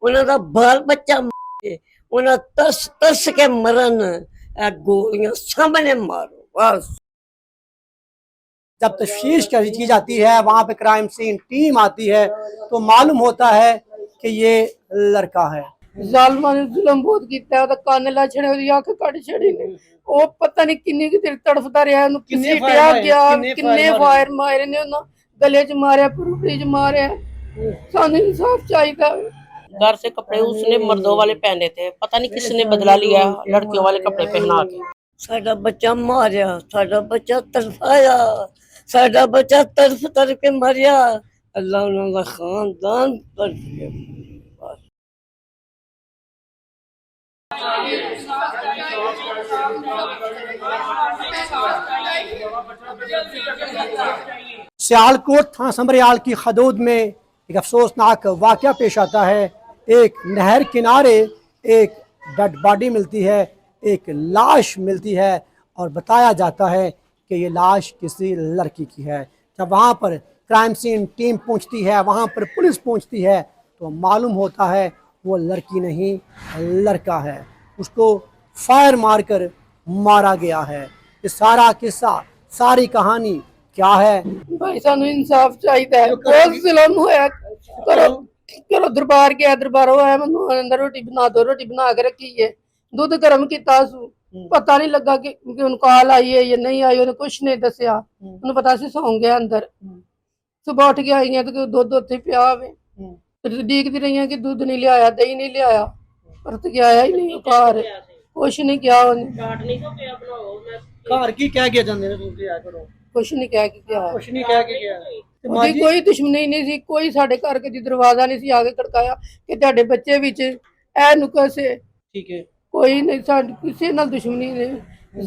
ਉਹਨਾਂ ਦਾ ਬਾਲ ਬੱਚਾ ਮਾਰੇ, ਉਹਨਾਂ ਤਰਸ ਤਰਸ ਕੇ ਮਰਨ। गोलियां सामने मारो बस। जब तफ्तीश की जाती है, वहाँ पे क्राइम सीन टीम आती है तो मालूम होता है कि ये लड़का है। ਜ਼ਾਲਮਾਂ ਨੇ ਜ਼ੁਲਮ ਬਹੁਤ ਕੀਤਾ, ਉਹਦਾ ਕੰਨ ਲਾ ਛੜੇ, ਉਹਦੀ ਅੱਖ ਕੱਢ ਛੜੀ ਨੇ। ਉਹ ਪਤਾ ਨਹੀਂ ਕਿੰਨੀ ਕੁ ਦੇਰ ਤੜਫਦਾ ਰਿਹਾ, ਉਹਨੂੰ ਘਸੀਟਿਆ ਗਿਆ, ਕਿੰਨੇ ਫਾਇਰ ਮਾਰੇ ਨੇ ਉਹਨਾਂ, ਗਲੇ 'ਚ ਮਾਰਿਆ, ਪੁਰਪਰੀ 'ਚ ਮਾਰਿਆ। ਸਾਨੂੰ इंसाफ चाहिए। घर से कपड़े उसने मर्दों वाले पहने थे, पता नहीं किसने बदला लिया लड़कियों वाले कपड़े पहना के। साडा बच्चा मारिया, साडा बच्चा तरफाया, साडा बच्चा तरफ तरफ के मरिया। अल्लाह उन्होंने खानदान पर सियालकोट थाना समरियाल की हदूद में एक अफसोसनाक वाक़या पेश आता है। एक नहर किनारे एक डेड बॉडी मिलती है, एक लाश मिलती है और बताया जाता है कि ये लाश किसी लड़की की है। जब वहाँ पर क्राइम सीन टीम पहुँचती है, वहाँ पर पुलिस पहुँचती है तो मालूम होता है वो लड़की नहीं लड़का है। उसको फायर मारकर मारा गया है। ये सारा किस्सा, सारी कहानी क्या है? भाई सानू इंसाफ चाहिए। बहुत जुल्म होया। करो दरबार गया, दरबार होया, मैं अंदर रोटी बना दो, रोटी बना के रखी है, दूध गर्म किया, पता नहीं लगा कि उन कॉल आई है या नहीं आई, उन्हें कुछ नहीं दसिया। उन्हें पता सी सौ गया अंदर। सुबह उठ के आई है तो दुध उत्थे पिया होवे, देखती रही है कि दूध नहीं लिया, दही नहीं लिया, पर तो आया ही नहीं घर, कुछ नहीं किया घर की क्या किया जाने ने तुम क्या करो, कुछ नहीं कह के गया, कुछ नहीं कह के गया। ਉਹਦੀ ਕੋਈ ਦੁਸ਼ਮਣੀ ਨਹੀਂ ਸੀ, ਕੋਈ ਸਾਡੇ ਘਰ ਕੇ ਦਰਵਾਜ਼ਾ ਨਹੀਂ ਸੀ ਆ ਕੇ ਖੜਕਾਇਆ ਕਿ ਤੁਹਾਡੇ ਬੱਚੇ ਵਿੱਚ ਇਹ ਨੁਕਸ ਹੈ। ठीक है, ਕੋਈ ਨਹੀਂ, ਸਾਡੀ ਕਿਸੇ ਨਾਲ ਦੁਸ਼ਮਣੀ ਨਹੀਂ।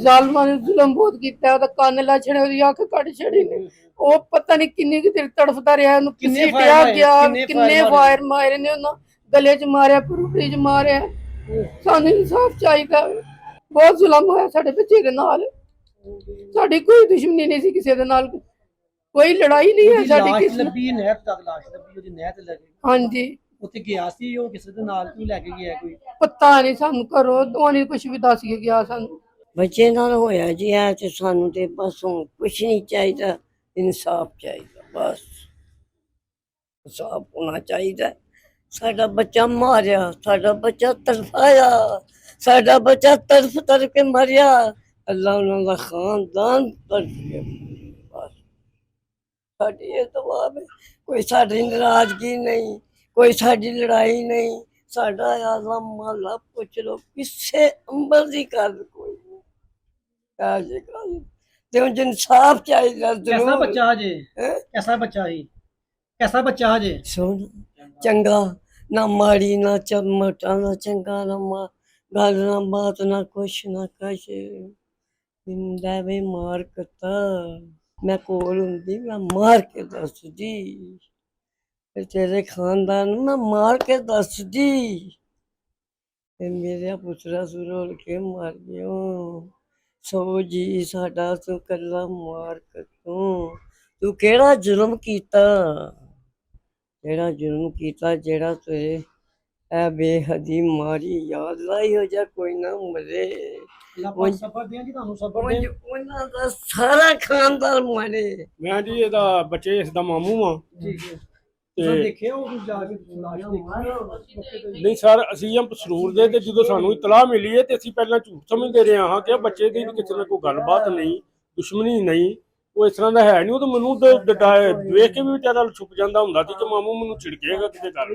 ਜ਼ਾਲਮਾਂ ਨੇ ਜ਼ੁਲਮ ਬਹੁਤ ਕੀਤਾ, ਉਹਦਾ ਕੰਨ ਲਾ ਛੜੇ, ਉਹਦੀ ਅੱਖ ਕੱਢ ਛੜੀ ਨੇ। ਉਹ ਪਤਾ ਨਹੀਂ ਕਿੰਨੀ ਕੁ ਦੇਰ ਤੜਫਦਾ ਰਿਹਾ, ਉਹਨੂੰ ਘਸੀਟਿਆ ਗਿਆ, ਕਿੰਨੇ ਫਾਇਰ ਮਾਰੇ ਨੇ ਉਹਨਾਂ, ਗਲੇ 'ਚ ਮਾਰਿਆ, ਪੁਰਪਰੀ 'ਚ ਮਾਰਿਆ। ਸਾਨੂੰ इंसाफ ਚਾਹੀਦਾ। ਬਹੁਤ ਜ਼ੁਲਮ ਹੋਇਆ ਸਾਡੇ ਬੱਚੇ ਦੇ ਨਾਲ। ਸਾਡੀ ਕੋਈ ਦੁਸ਼ਮਣੀ ਨਹੀਂ ਸੀ ਕਿਸੇ ਦੇ ਨਾਲ, ਕੋਈ ਲੜਾਈ ਨਹੀਂ ਹੈ ਸਾਡੀ ਕਿਸੇ ਨਾਲ। ਲੱਭੀ ਨਹਿਰ ਤੱਕ ਲਾਸ਼ ਲੱਭੀ, ਉਹਦੀ ਨਹਿਰ ਤੇ ਲੱਗੀ। ਹਾਂਜੀ, ਉੱਥੇ ਗਿਆ ਸੀ ਉਹ, ਕਿਸੇ ਦੇ ਨਾਲ ਕਿਉਂ ਲੈ ਕੇ ਗਿਆ ਕੋਈ ਪਤਾ ਨਹੀਂ ਸਾਨੂੰ, ਘਰੋਂ ਦੋਨੀ ਕੁਝ ਵੀ ਦੱਸ ਕੇ ਗਿਆ ਸਾਨੂੰ। ਬੱਚੇ ਨਾਲ ਹੋਇਆ ਜੀ ਐ ਤੇ ਸਾਨੂੰ ਤੇ ਬਸ ਹੁਣ ਕੁਛ ਨਹੀਂ ਚਾਹੀਦਾ, ਇਨਸਾਫ ਚਾਹੀਦਾ ਬਸ। ਇਨਸਾਫ ਹੋਣਾ ਚਾਹੀਦਾ। ਸਾਡਾ ਬੱਚਾ ਮਾਰਿਆ, ਸਾਡਾ ਬੱਚਾ ਤਰਫਾਇਆ, ਸਾਡਾ ਬੱਚਾ ਤਰਫ ਤਰਫ ਕੇ ਮਰਿਆ। ਅੱਲਾਹ ਉਹਨਾਂ ਦਾ ਖਾਨਦਾਨ ਪਰ ਬਸ। ਸਾਡੀ ਇਹ ਦੁਆ ਹੈ, ਕੋਈ ਸਾਡੀ ਨਾਰਾਜ਼ਗੀ ਨਹੀਂ, ਕੋਈ ਸਾਡੀ ਲੜਾਈ ਨਹੀਂ। ਸਾਡਾ ਆਜ਼ਮ ਮਹੱਲਾ ਪੁੱਛ ਲੋ, ਕਿਸੇ ਅੰਬਲ ਦੀ ਗੱਲ ਕੋਈ ਨਹੀਂ। ਤੇ ਹੁਣ ਇਨਸਾਫ ਚਾਹੀਦਾ। कैसा बच्चा जे, कैसा बच्चा ही, कैसा बच्चा जे? ਸੁਣ, ਚੰਗਾ ਨਾ ਮਾੜੀ, ਨਾ ਚਮਟਾ, ਨਾ ਚੰਗਾ, ਨਾ ਗੱਲ, ਨਾ ਬਾਤ, ਨਾ ਕੁਛ, ਨਾ ਕਛ। ਜਿੰਦਾ ਵੀ ਮਾਰ ਕਤਾ ਮੈਂ ਕੋਲ ਹੁੰਦੀ, ਮੈਂ ਮਾਰ ਕੇ ਦੱਸਦੀ, ਤੇ ਤੇਰੇ ਖਾਨਦਾਨ ਨੂੰ ਮੈਂ ਮਾਰ ਕੇ ਦੱਸਦੀ। ਤੇ ਮੇਰੇ ਪੁੱਤਰਾ ਸੁਰੋਲ ਕੇ ਮਰ ਗਿਓ। ਸੋ ਜੀ ਸਾਡਾ ਤੂੰ ਕੱਲਾ ਮਾਰ ਕੇ ਤੂੰ ਕਿਹੜਾ ਜ਼ੁਲਮ ਕੀਤਾ, ਜਿਹੜਾ ਜ਼ੁਲਮ ਕੀਤਾ, ਜਿਹੜਾ ਤੇਰੇ ਐ ਬੇਹਦੀ ਮਾਰੀ ਯਾਦ ਲਾਈ ਹੋ ਜਾ, ਕੋਈ ਨਾ ਮਰੇ। ਉਹਨਾਂ ਦਾ ਸਾਰਾ ਖਾਨਦਾਨ ਮਰੇ। ਮੈਂ ਜੀ ਇਹਦਾ ਬੱਚੇ ਇਸ ਦਾ ਮਾਮੂ ਆ। ਦੇਖਿਆ ਉਹ ਜਾ ਕੇ ਨਹੀਂ ਸਰ, ਅਸੀਂ ਆ ਸਰੂਰ ਦੇ, ਤੇ ਜਦੋਂ ਸਾਨੂੰ ਇਤਲਾਹ ਮਿਲੀ ਹੈ ਤੇ ਅਸੀਂ ਪਹਿਲਾਂ ਝੂਠ ਸਮਝਦੇ ਰਹੇ ਹਾਂ ਕਿ ਬੱਚੇ ਦੀ ਕਿਸੇ ਨਾਲ ਕੋਈ ਗੱਲਬਾਤ ਨਹੀਂ, ਦੁਸ਼ਮਣੀ ਨਹੀਂ, ਉਹ ਇਸ ਤਰ੍ਹਾਂ ਦਾ ਹੈ ਨਹੀਂ। ਉਹ ਤਾਂ ਮੈਨੂੰ ਵੇਖ ਕੇ ਵੀ ਵਿਚਾਰਾ ਛੁਪ ਜਾਂਦਾ ਹੁੰਦਾ ਸੀ ਕਿ ਮਾਮੂ ਮੈਨੂੰ ਛਿੜਕੇਗਾ ਕਿਤੇ ਕਰ।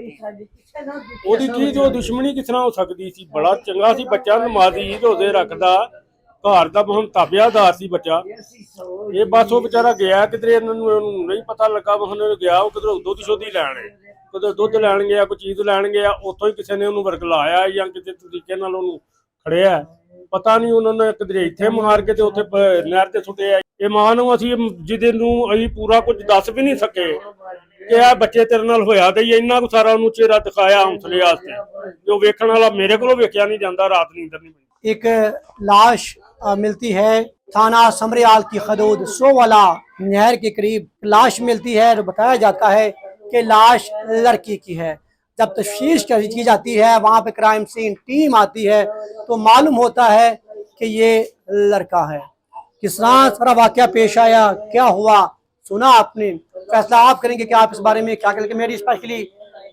ਉਹਦੀ ਕੀ ਜੋ ਦੁਸ਼ਮਣੀ ਕਿਸ ਤਰ੍ਹਾਂ ਹੋ ਸਕਦੀ ਸੀ? ਬੜਾ ਚੰਗਾ ਸੀ ਬੱਚਾ, ਨਮਾਜ਼ੀ, ਰੋਜ਼ੇ ਰੱਖਦਾ, ਘਰ ਦਾ ਬਹੁਤ ਤਾਬਿਆਦਾਰ ਸੀ ਬੱਚਾ। ਇਹ ਬਸ ਉਹ ਵਿਚਾਰਾ ਗਿਆ ਕਿਧਰੇ, ਇਹਨਾਂ ਨੂੰ ਨਹੀਂ ਪਤਾ ਲੱਗਾ। ਉਹਨੇ ਗਿਆ, ਉਹ ਕਿਧਰੋਂ ਦੁੱਧ ਸ਼ੁੱਧ ਲੈਣ, ਕਿਧਰ ਦੁੱਧ ਲੈਣ ਗਿਆ, ਕੋਈ ਚੀਜ਼ ਲੈਣ ਗਿਆ, ਉੱਥੋਂ ਹੀ ਕਿਸੇ ਨੇ ਉਹਨੂੰ ਵਰਗਲਾਇਆ ਜਾਂ ਕਿਸੇ ਤਰੀਕੇ ਨਾਲ ਉਹਨੂੰ ਖੜਿਆ, ਪਤਾ ਨਹੀਂ। ਉਹਨਾਂ ਨੇ ਕਿਧਰੇ ਇੱਥੇ ਮਾਰ ਕੇ ਤੇ ਉੱਥੇ ਨਹਿਰ ਤੇ ਸੁੱਟਿਆ। ਇਹ ਮਾਂ ਨੂੰ ਅਸੀਂ ਜਿਹਦੇ ਨੂੰ ਅਸੀਂ ਪੂਰਾ ਕੁਝ ਦੱਸ ਵੀ ਨਹੀਂ ਸਕੇ ਕਿ ਆ ਬੱਚੇ ਤੇਰੇ ਨਾਲ ਹੋਇਆ, ਤੇ ਇੰਨਾ ਕੁ ਸਾਰਾ ਉਹਨੂੰ ਚਿਹਰਾ ਦਿਖਾਇਆ ਹੌਸਲੇ ਵਾਸਤੇ, ਜੋ ਵੇਖਣ ਵਾਲਾ ਮੇਰੇ ਕੋਲੋਂ ਵੇਖਿਆ ਨਹੀਂ ਜਾਂਦਾ, ਰਾਤ ਨੀਂਦਰ ਨਹੀਂ ਪੈਂਦੀ। एक लाश मिलती है थाना समरियाल की हदूद सोवाला नहर के करीब लाश मिलती है और बताया जाता है कि लाश लड़की की है। जब तफ्तीश की जाती है, वहाँ पे क्राइम सीन टीम आती है, तो मालूम होता है कि ये लड़का है। किस तरह सारा वाकया पेश आया, क्या हुआ, सुना आपने, फैसला आप करेंगे कि आप इस बारे में क्या करेंगे। मेरी स्पेशली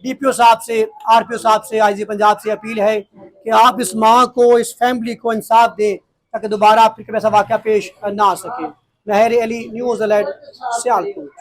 DPO साहब से, RPO साहब से, IG पंजाब से अपील है कि आप इस माँ को, इस फैमिली को इंसाफ दें ताकि दोबारा फिर ऐसा वाकया पेश ना आ सके। महर अली, न्यूज़ अलर्ट, सियालकोट।